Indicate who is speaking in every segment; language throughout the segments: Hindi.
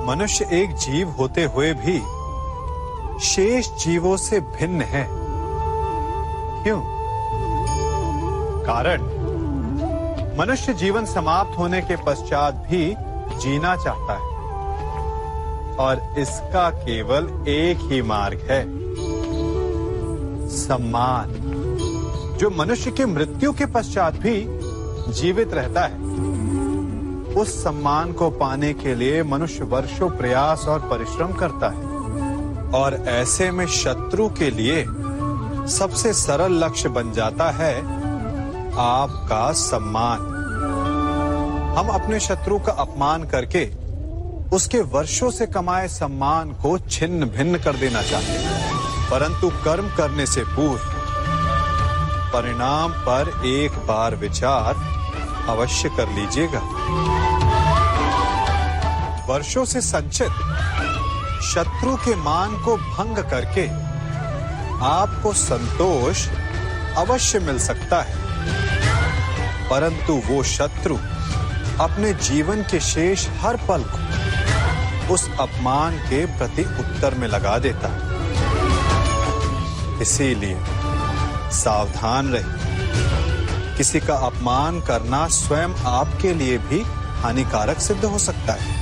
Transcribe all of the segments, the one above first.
Speaker 1: मनुष्य एक जीव होते हुए भी शेष जीवों से भिन्न है। क्यों? कारण मनुष्य जीवन समाप्त होने के पश्चात भी जीना चाहता है और इसका केवल एक ही मार्ग है, सम्मान, जो मनुष्य के मृत्यु के पश्चात भी जीवित रहता है। उस सम्मान को पाने के लिए मनुष्य वर्षों प्रयास और परिश्रम करता है और ऐसे में शत्रु के लिए सबसे सरल लक्ष्य बन जाता है आपका सम्मान। हम अपने शत्रु का अपमान करके उसके वर्षों से कमाए सम्मान को छिन्न भिन्न कर देना चाहते हैं, परंतु कर्म करने से पूर्व परिणाम पर एक बार विचार अवश्य कर लीजिएगा। वर्षों से संचित शत्रु के मान को भंग करके आपको संतोष अवश्य मिल सकता है, परंतु वो शत्रु अपने जीवन के शेष हर पल को उस अपमान के प्रति उत्तर में लगा देता है। इसीलिए सावधान रहिए। किसी का अपमान करना स्वयं आपके लिए भी हानिकारक सिद्ध हो सकता है।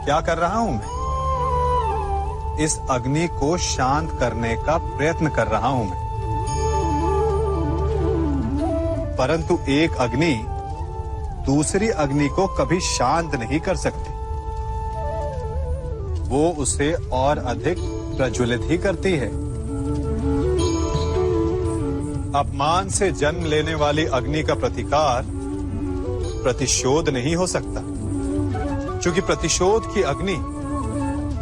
Speaker 1: क्या कर रहा हूं मैं? इस अग्नि को शांत करने का प्रयत्न कर रहा हूं मैं, परंतु एक अग्नि दूसरी अग्नि को कभी शांत नहीं कर सकती। वो उसे और अधिक प्रज्वलित ही करती है। अपमान से जन्म लेने वाली अग्नि का प्रतिकार प्रतिशोध नहीं हो सकता, क्योंकि प्रतिशोध की अग्नि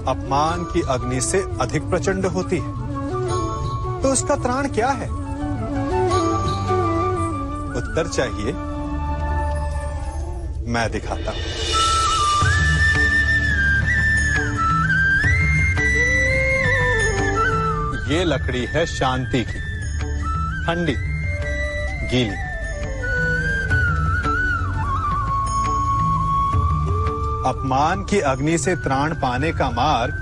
Speaker 1: अपमान की अग्नि से अधिक प्रचंड होती है। तो उसका त्राण क्या है? उत्तर चाहिए? मैं दिखाता हूं। ये लकड़ी है शांति की, ठंडी, गीली। अपमान की अग्नि से त्राण पाने का मार्ग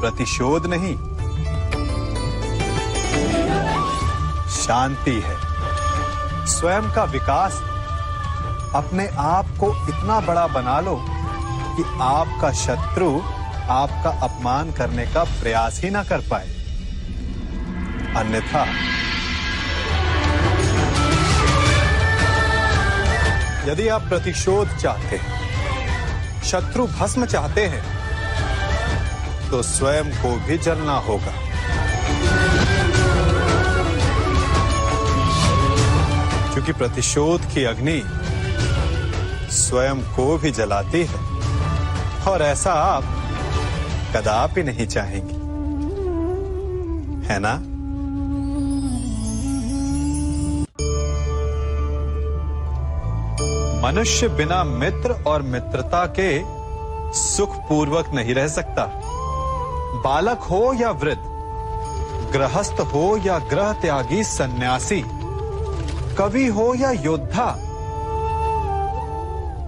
Speaker 1: प्रतिशोध नहीं, शांति है, स्वयं का विकास। अपने आप को इतना बड़ा बना लो कि आपका शत्रु आपका अपमान करने का प्रयास ही ना कर पाए। अन्यथा यदि आप प्रतिशोध चाहते हैं, शत्रु भस्म चाहते हैं, तो स्वयं को भी जलना होगा। क्योंकि प्रतिशोध की अग्नि स्वयं को भी जलाती है और ऐसा आप कदापि नहीं चाहेंगे, है ना? मनुष्य बिना मित्र और मित्रता के सुखपूर्वक नहीं रह सकता। बालक हो या वृद्ध, गृहस्थ हो या गृह त्यागी सन्यासी, कवि हो या योद्धा,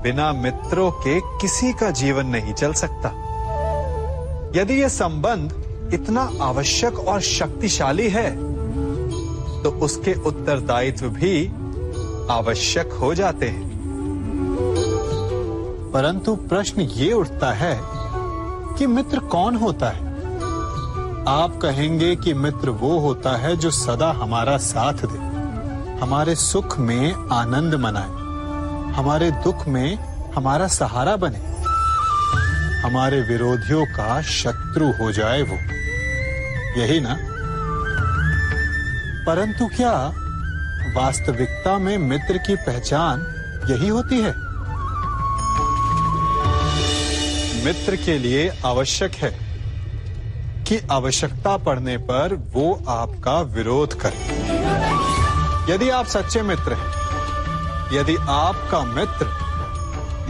Speaker 1: बिना मित्रों के किसी का जीवन नहीं चल सकता। यदि यह संबंध इतना आवश्यक और शक्तिशाली है, तो उसके उत्तरदायित्व भी आवश्यक हो जाते हैं। परंतु प्रश्न ये उठता है कि मित्र कौन होता है? आप कहेंगे कि मित्र वो होता है जो सदा हमारा साथ दे, हमारे सुख में आनंद मनाए, हमारे दुख में हमारा सहारा बने, हमारे विरोधियों का शत्रु हो जाए वो, यही ना? परंतु क्या वास्तविकता में मित्र की पहचान यही होती है? मित्र के लिए आवश्यक है कि आवश्यकता पड़ने पर वो आपका विरोध करे। यदि आप सच्चे मित्र हैं, यदि आपका मित्र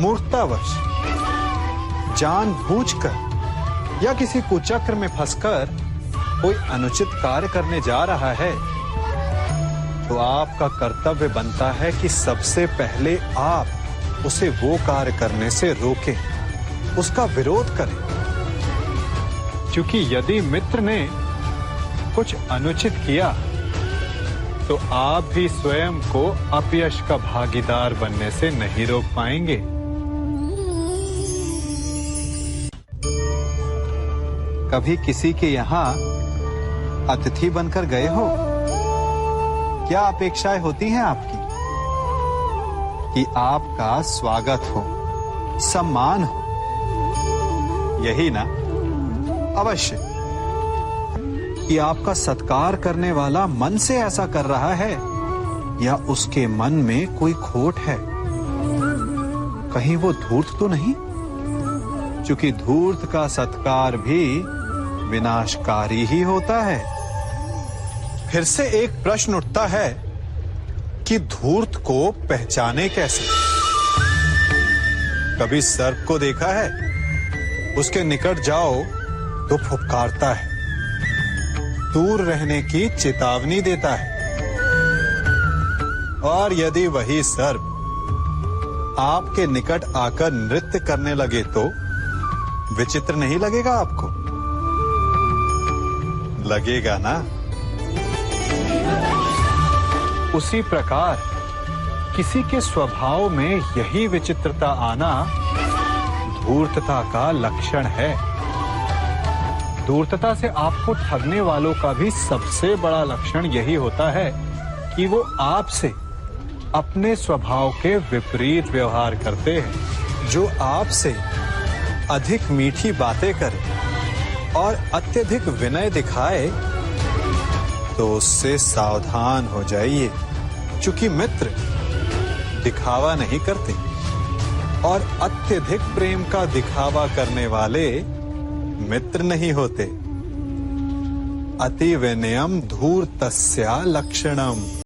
Speaker 1: मूर्खतावश, जानबूझकर या किसी कुचक्र में फंसकर कोई अनुचित कार्य करने जा रहा है तो आपका कर्तव्य बनता है कि सबसे पहले आप उसे वो कार्य करने से रोकें, उसका विरोध करें। क्योंकि यदि मित्र ने कुछ अनुचित किया तो आप भी स्वयं को अपयश का भागीदार बनने से नहीं रोक पाएंगे। कभी किसी के यहां अतिथि बनकर गए हो? क्या अपेक्षाएं होती हैं आपकी? कि आपका स्वागत हो, सम्मान हो, यही ना? अवश्य कि आपका सत्कार करने वाला मन से ऐसा कर रहा है या उसके मन में कोई खोट है। कहीं वो धूर्त तो नहीं? क्योंकि धूर्त का सत्कार भी विनाशकारी ही होता है। फिर से एक प्रश्न उठता है कि धूर्त को पहचाने कैसे? कभी सर्प को देखा है? उसके निकट जाओ तो फुफकारता है, दूर रहने की चेतावनी देता है। और यदि वही सर्प आपके निकट आकर नृत्य करने लगे तो विचित्र नहीं लगेगा आपको? लगेगा ना? उसी प्रकार किसी के स्वभाव में यही विचित्रता आना धूर्तता का लक्षण है। धूर्तता से आपको ठगने वालों का भी सबसे बड़ा लक्षण यही होता है कि वो आपसे अपने स्वभाव के विपरीत व्यवहार करते हैं। जो आपसे अधिक मीठी बातें करे और अत्यधिक विनय दिखाए तो उससे सावधान हो जाइए, क्योंकि मित्र दिखावा नहीं करते और अत्यधिक प्रेम का दिखावा करने वाले मित्र नहीं होते। अति विनयम धूर्तस्य लक्षणम।